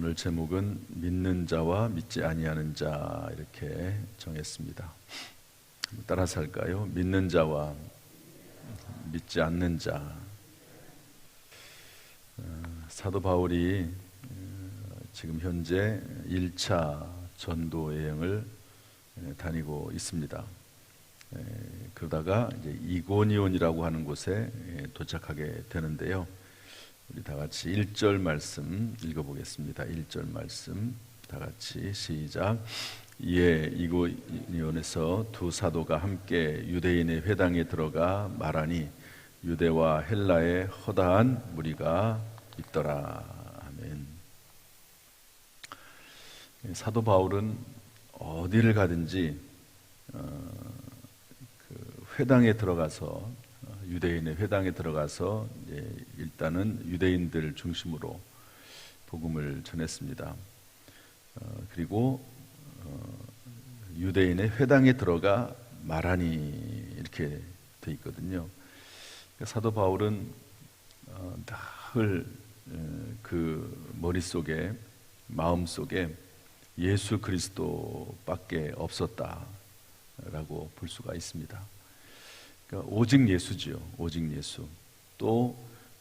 오늘 제목은 믿는 자와 믿지 아니하는 자 이렇게 정했습니다. 따라서 할까요? 믿는 자와 믿지 않는 자. 사도 바울이 지금 현재 1차 전도 여행을 다니고 있습니다. 그러다가 이제 이고니온이라고 하는 곳에 도착하게 되는데요. 우리 다 같이 1절 말씀 읽어보겠습니다. 1절 말씀 다 같이 시작. 이에 이고니온에서 두 사도가 함께 유대인의 회당에 들어가 말하니 유대와 헬라의 허다한 무리가 있더라. 아멘. 사도 바울은 어디를 가든지 회당에 들어가서 유대인의 회당에 들어가서 일단은 유대인들 중심으로 복음을 전했습니다. 그리고 유대인의 회당에 들어가 말하니 이렇게 돼 있거든요. 사도 바울은 늘 그 머릿속에 마음속에 예수 그리스도밖에 없었다라고 볼 수가 있습니다. 그러니까 오직 예수지요. 오직 예수. 또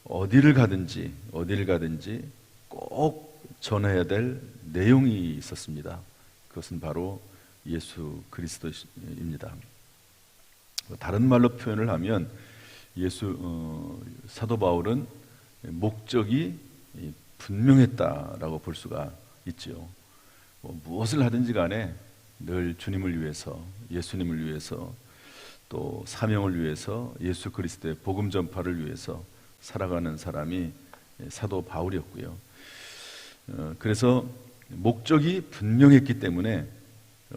어디를 가든지 꼭 전해야 될 내용이 있었습니다. 그것은 바로 예수 그리스도입니다. 다른 말로 표현을 하면 사도 바울은 목적이 분명했다라고 볼 수가 있죠. 무엇을 하든지 간에 늘 주님을 위해서, 예수님을 위해서, 또 사명을 위해서, 예수 그리스도의 복음 전파를 위해서 살아가는 사람이 사도 바울이었고요. 그래서 목적이 분명했기 때문에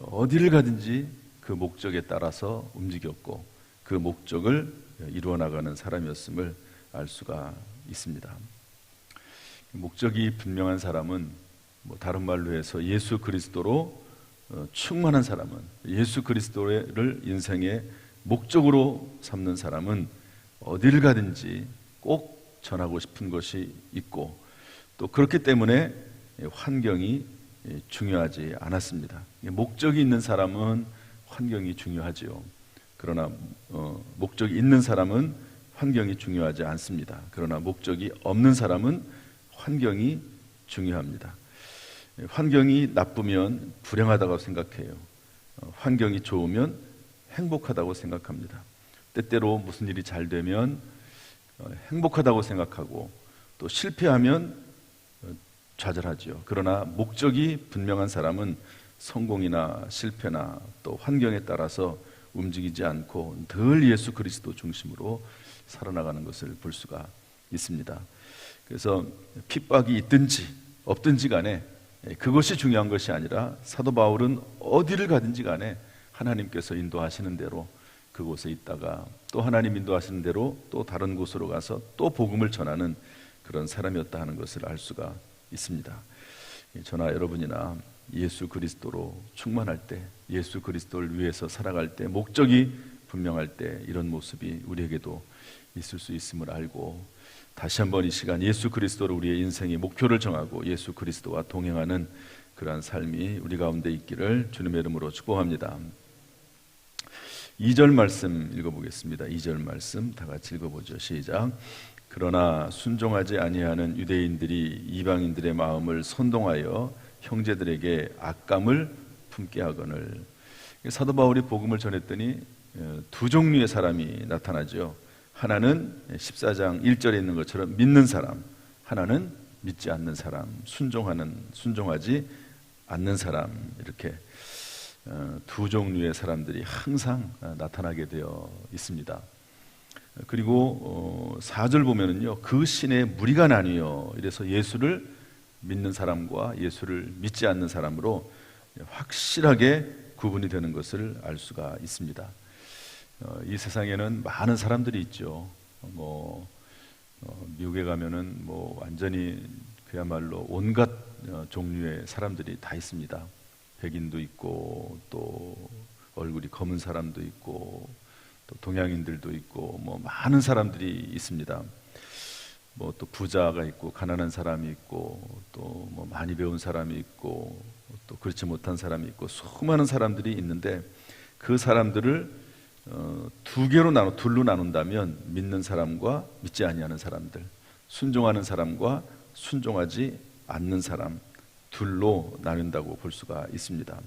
어디를 가든지 그 목적에 따라서 움직였고 그 목적을 이루어 나가는 사람이었음을 알 수가 있습니다. 목적이 분명한 사람은 다른 말로 해서 예수 그리스도로 충만한 사람은, 예수 그리스도를 인생의 목적으로 삼는 사람은 어디를 가든지 꼭 전하고 싶은 것이 있고 또 그렇기 때문에 환경이 중요하지 않았습니다. 목적이 있는 사람은 환경이 중요하지요. 그러나 목적이 있는 사람은 환경이 중요하지 않습니다. 그러나 목적이 없는 사람은 환경이 중요합니다. 환경이 나쁘면 불행하다고 생각해요. 환경이 좋으면 행복하다고 생각합니다. 때때로 무슨 일이 잘 되면 행복하다고 생각하고 또 실패하면 좌절하죠. 그러나 목적이 분명한 사람은 성공이나 실패나 또 환경에 따라서 움직이지 않고 늘 예수 그리스도 중심으로 살아나가는 것을 볼 수가 있습니다. 그래서 핍박이 있든지 없든지 간에 그것이 중요한 것이 아니라 사도 바울은 어디를 가든지 간에 하나님께서 인도하시는 대로 그곳에 있다가 또 하나님 인도하시는 대로 또 다른 곳으로 가서 또 복음을 전하는 그런 사람이었다 하는 것을 알 수가 있습니다. 저나 여러분이나 예수 그리스도로 충만할 때, 예수 그리스도를 위해서 살아갈 때, 목적이 분명할 때 이런 모습이 우리에게도 있을 수 있음을 알고 다시 한번 이 시간 예수 그리스도로 우리의 인생의 목표를 정하고 예수 그리스도와 동행하는 그러한 삶이 우리 가운데 있기를 주님의 이름으로 축복합니다. 2절 말씀 읽어보겠습니다. 2절 말씀 다 같이 읽어보죠. 시작. 그러나 순종하지 아니하는 유대인들이 이방인들의 마음을 선동하여 형제들에게 악감을 품게 하거늘. 사도 바울이 복음을 전했더니 두 종류의 사람이 나타나죠. 하나는 14장 1절에 있는 것처럼 믿는 사람, 하나는 믿지 않는 사람, 순종하지 않는 사람, 이렇게 두 종류의 사람들이 항상 나타나게 되어 있습니다. 그리고 4절 보면은요, 그 신의 무리가 나뉘어 이래서 예수를 믿는 사람과 예수를 믿지 않는 사람으로 확실하게 구분이 되는 것을 알 수가 있습니다. 이 세상에는 많은 사람들이 있죠. 미국에 가면은 완전히 그야말로 온갖 종류의 사람들이 다 있습니다. 백인도 있고 또 얼굴이 검은 사람도 있고 또 동양인들도 있고 많은 사람들이 있습니다. 뭐 또 부자가 있고 가난한 사람이 있고 또 뭐 많이 배운 사람이 있고 또 그렇지 못한 사람이 있고 수많은 사람들이 있는데 그 사람들을 둘로 나눈다면 믿는 사람과 믿지 아니하는 사람들, 순종하는 사람과 순종하지 않는 사람 둘로 나눈다고 볼 수가 있습니다.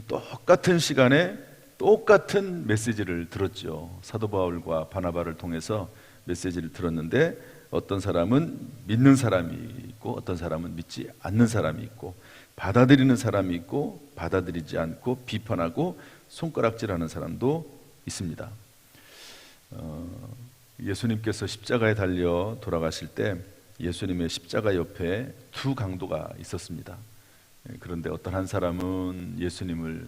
똑같은 시간에 똑같은 메시지를 들었죠. 사도 바울과 바나바를 통해서 메시지를 들었는데 어떤 사람은 믿는 사람이 있고 어떤 사람은 믿지 않는 사람이 있고 받아들이는 사람이 있고 받아들이지 않고 비판하고 손가락질하는 사람도 있습니다. 예수님께서 십자가에 달려 돌아가실 때 예수님의 십자가 옆에 두 강도가 있었습니다. 그런데 어떤 한 사람은 예수님을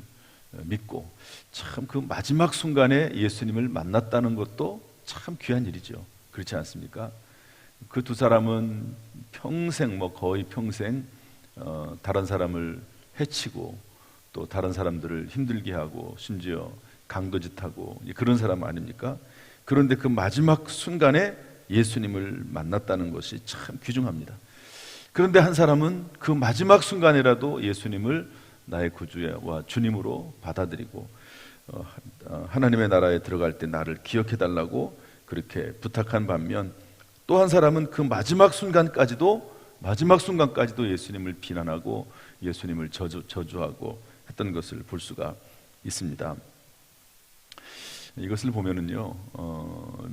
믿고 참 그 마지막 순간에 예수님을 만났다는 것도 참 귀한 일이죠. 그렇지 않습니까? 그 두 사람은 평생 거의 평생 다른 사람을 해치고 또 다른 사람들을 힘들게 하고 심지어 강도짓하고 그런 사람 아닙니까? 그런데 그 마지막 순간에 예수님을 만났다는 것이 참 귀중합니다. 그런데 한 사람은 그 마지막 순간이라도 예수님을 나의 구주와 주님으로 받아들이고 하나님의 나라에 들어갈 때 나를 기억해달라고 그렇게 부탁한 반면 또 한 사람은 그 마지막 순간까지도 예수님을 비난하고 예수님을 저주하고 했던 것을 볼 수가 있습니다. 이것을 보면은요,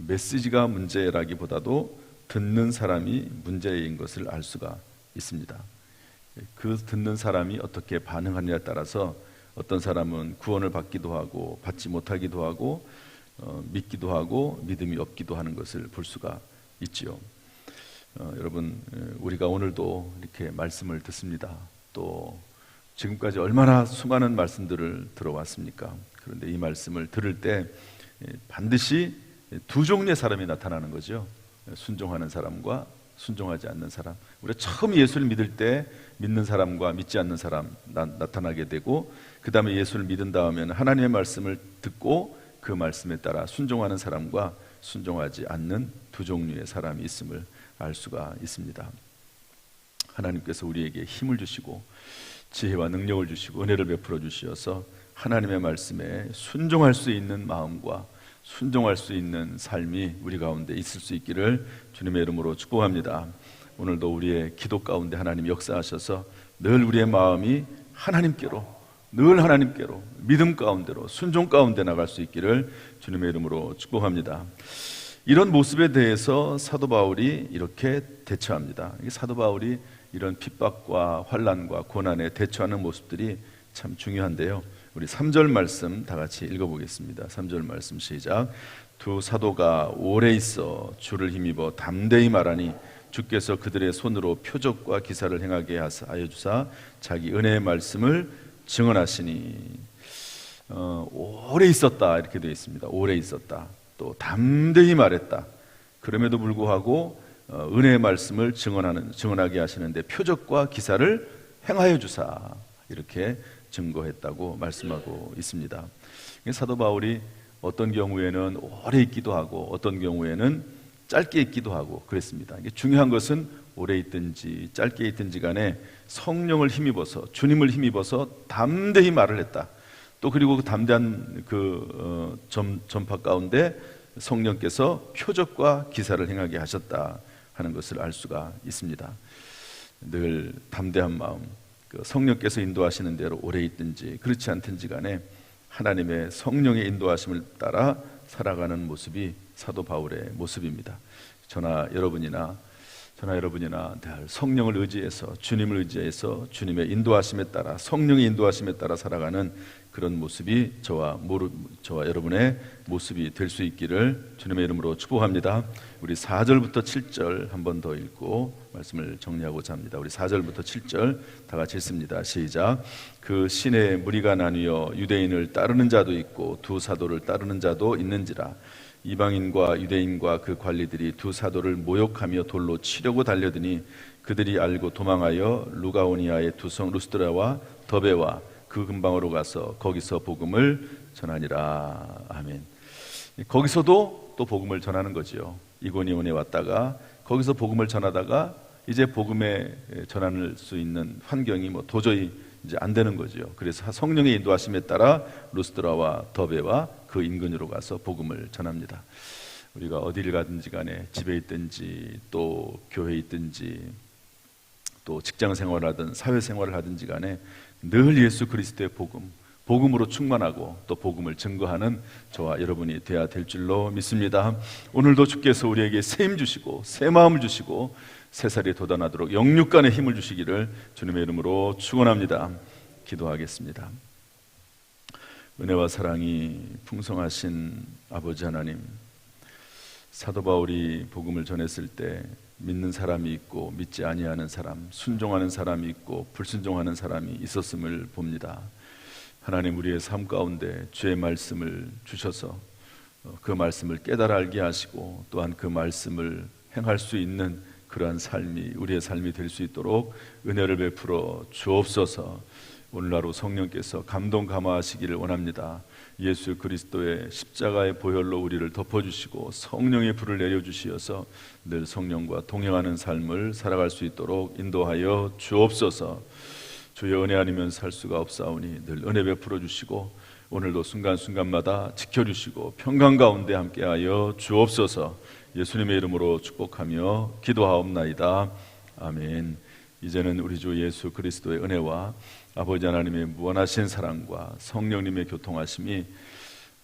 메시지가 문제라기보다도 듣는 사람이 문제인 것을 알 수가 있습니다. 그 듣는 사람이 어떻게 반응하느냐에 따라서 어떤 사람은 구원을 받기도 하고 받지 못하기도 하고 믿기도 하고 믿음이 없기도 하는 것을 볼 수가 있지요. 여러분, 우리가 오늘도 이렇게 말씀을 듣습니다. 또 지금까지 얼마나 수많은 말씀들을 들어왔습니까? 그런데 이 말씀을 들을 때 반드시 두 종류의 사람이 나타나는 거죠. 순종하는 사람과 순종하지 않는 사람. 우리가 처음 예수를 믿을 때 믿는 사람과 믿지 않는 사람 나타나게 되고, 그 다음에 예수를 믿은 다음에는 하나님의 말씀을 듣고 그 말씀에 따라 순종하는 사람과 순종하지 않는 두 종류의 사람이 있음을 알 수가 있습니다. 하나님께서 우리에게 힘을 주시고 지혜와 능력을 주시고 은혜를 베풀어 주시어서 하나님의 말씀에 순종할 수 있는 마음과 순종할 수 있는 삶이 우리 가운데 있을 수 있기를 주님의 이름으로 축복합니다. 오늘도 우리의 기도 가운데 하나님 역사하셔서 늘 우리의 마음이 하나님께로, 늘 하나님께로 믿음 가운데로 순종 가운데 나갈 수 있기를 주님의 이름으로 축복합니다. 이런 모습에 대해서 사도 바울이 이렇게 대처합니다. 사도 바울이 이런 핍박과 환난과 고난에 대처하는 모습들이 참 중요한데요. 우리 3절 말씀 다 같이 읽어보겠습니다. 3절 말씀 시작. 두 사도가 오래 있어 주를 힘입어 담대히 말하니 주께서 그들의 손으로 표적과 기사를 행하게 하여 주사 자기 은혜의 말씀을 증언하시니. 오래 있었다 이렇게 되어 있습니다. 오래 있었다. 또 담대히 말했다. 그럼에도 불구하고 은혜의 말씀을 증언하게 하시는데 표적과 기사를 행하여 주사 이렇게 증거했다고 말씀하고 있습니다. 사도 바울이 어떤 경우에는 오래 있기도 하고 어떤 경우에는 짧게 있기도 하고 그랬습니다. 중요한 것은 오래 있든지 짧게 있든지 간에 성령을 힘입어서 주님을 힘입어서 담대히 말을 했다. 또 그리고 그 담대한 전파 가운데 성령께서 표적과 기사를 행하게 하셨다 하는 것을 알 수가 있습니다. 늘 담대한 마음, 성령께서 인도하시는 대로 오래 있든지 그렇지 않든지 간에 하나님의 성령의 인도하심을 따라 살아가는 모습이 사도 바울의 모습입니다. 저나 여러분이나 늘 성령을 의지해서 주님을 의지해서 주님의 인도하심에 따라 성령의 인도하심에 따라 살아가는 그런 모습이 저와 여러분의 모습이 될 수 있기를 주님의 이름으로 축복합니다. 우리 4절부터 7절 한 번 더 읽고 말씀을 정리하고자 합니다. 우리 4절부터 7절 다 같이 읽습니다. 시작. 그 시내에 무리가 나뉘어 유대인을 따르는 자도 있고 두 사도를 따르는 자도 있는지라. 이방인과 유대인과 그 관리들이 두 사도를 모욕하며 돌로 치려고 달려드니 그들이 알고 도망하여 루가오니아의 두 성 루스드라와 더베와 그 근방으로 가서 거기서 복음을 전하니라. 아멘. 거기서도 또 복음을 전하는 거지요. 이고니온에 왔다가 거기서 복음을 전하다가 이제 복음에 전할 수 있는 환경이 도저히 이제 안 되는 거죠. 그래서 성령의 인도하심에 따라 루스드라와 더베와 그 인근으로 가서 복음을 전합니다. 우리가 어디를 가든지 간에 집에 있든지 또 교회에 있든지 또 직장 생활하든 사회 생활을 하든지 간에 늘 예수 그리스도의 복음으로 충만하고 또 복음을 증거하는 저와 여러분이 되어야 될 줄로 믿습니다. 오늘도 주께서 우리에게 새 힘 주시고 새 마음을 주시고 새살이 돋아나도록 영육간의 힘을 주시기를 주님의 이름으로 축원합니다. 기도하겠습니다. 은혜와 사랑이 풍성하신 아버지 하나님, 사도 바울이 복음을 전했을 때 믿는 사람이 있고 믿지 아니하는 사람, 순종하는 사람이 있고 불순종하는 사람이 있었음을 봅니다. 하나님, 우리의 삶 가운데 주의 말씀을 주셔서 그 말씀을 깨달아 알게 하시고 또한 그 말씀을 행할 수 있는 그러한 삶이 우리의 삶이 될 수 있도록 은혜를 베풀어 주옵소서. 오늘 하루 성령께서 감동 감화하시기를 원합니다. 예수 그리스도의 십자가의 보혈로 우리를 덮어주시고 성령의 불을 내려주시어서 늘 성령과 동행하는 삶을 살아갈 수 있도록 인도하여 주옵소서. 주의 은혜 아니면 살 수가 없사오니 늘 은혜 베풀어 주시고 오늘도 순간순간마다 지켜주시고 평강 가운데 함께하여 주옵소서. 예수님의 이름으로 축복하며 기도하옵나이다. 아멘. 이제는 우리 주 예수 그리스도의 은혜와 아버지 하나님의 무한하신 사랑과 성령님의 교통하심이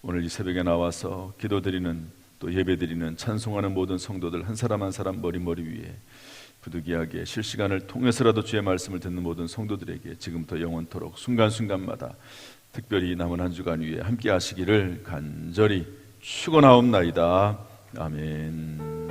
오늘 이 새벽에 나와서 기도드리는 또 예배드리는 찬송하는 모든 성도들 한 사람 한 사람 머리 위에 부득이하게 실시간을 통해서라도 주의 말씀을 듣는 모든 성도들에게 지금부터 영원토록 순간순간마다 특별히 남은 한 주간 위에 함께 하시기를 간절히 축원하옵나이다. 아멘.